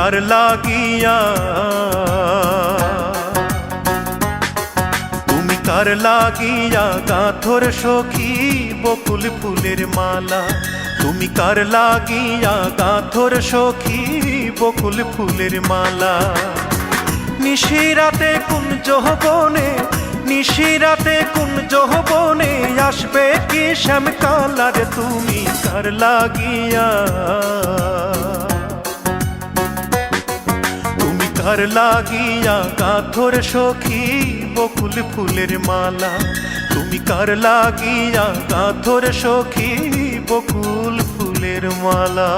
কার লাগিয়া, তুমি কার লাগিয়া গাঁথর সখী বকুল ফুলের মালা। তুমি কার লাগিয়া গাঁথর সখী বকুল ফুলের মালা। নিশিরাতে কুঞ্জ বনে, নিশিরাতে কুঞ্জ বনে আসবে কি শ্যামকালার, তুমি কার লাগিয়া, তুমি কার লাগিয়া গাঁথর সখী বকুল ফুলের মালা। তুমি কার লাগিয়া গাঁথর সখী বকুল ফুলের মালা।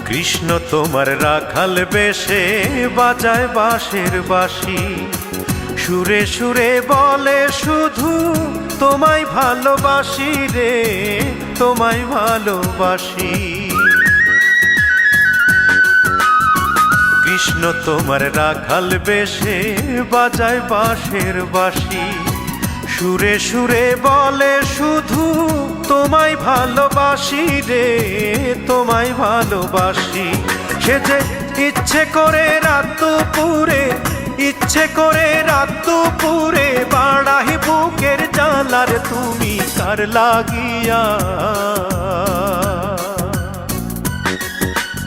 কৃষ্ণ তোমার রাখাল বেশে বাজায় বাঁশের বাঁশি, সুরে সুরে বলে শুধু তোমায় ভালোবাসি রে, তোমায় ভালোবাসি। কৃষ্ণ তোমার রাখাল বেশে বাজায় বাঁশের বাঁশি, সুরে সুরে বলে শুধু তোমায় ভালোবাসি রে, তোমায় ভালোবাসি। সে যে ইচ্ছে করে রাত দুপুরে, ইচ্ছে করে রাত দুপুরে বাড়াই বুকের জ্বালার, তুমি কার লাগিয়া,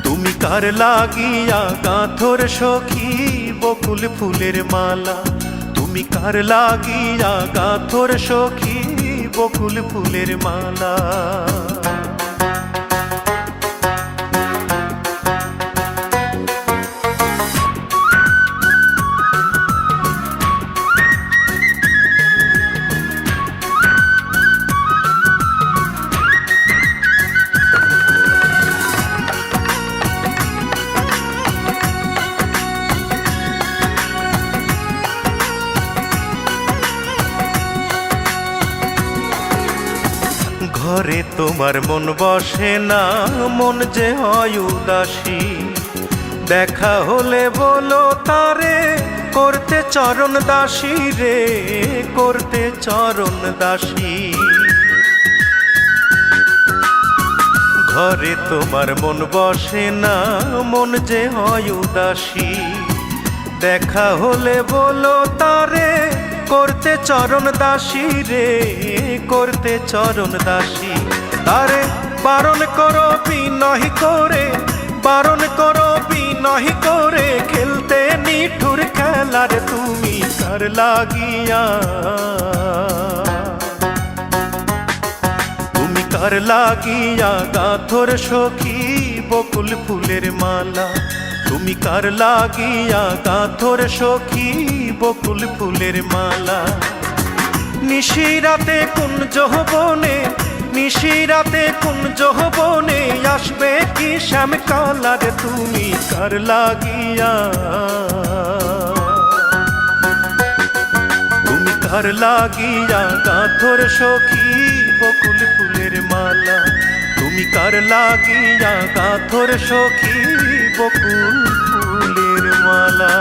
তুমি কার লাগিয়া গাঁথর সখী বকুল ফুলের মালা। তুমি কার লাগিয়া গাঁথর সখী বকুল ফুলের মালা। ঘরে তোমার মন বসে না, মন যে হয় উদাসী। দেখা হলে বলো তারে করতে চরণ দাসী রে, করতে চরণ দাসী। ঘরে তোমার মন বসে না, মন যে হয় উদাসী। দেখা হলে বলো তারে করতে চরণ দাসী রে, করতে চরণ দাসী। তারে বারণ করো বিনয় করে, বারণ করো বিনয় করে খেলতে নিঠুর খেলার, তুমি কার লাগিয়া, তুমি কার লাগিয়া গাঁথর সখী বকুল ফুলের মালা। তুমি কার লাগিয়া গাঁথর সখী বকুল ফুলের মালা। নিশিরাতে কুঞ্জ বনে, নিশিরাতে কুঞ্জ বনে আসবে কি শ্যামকালার, তুমি কার লাগিয়া, তুমি কার লাগিয়া গাঁথর সখী বকুল ফুলের মালা। তুমি কার লাগিয়া গাঁথর সখী বকুল ফুলের মালা।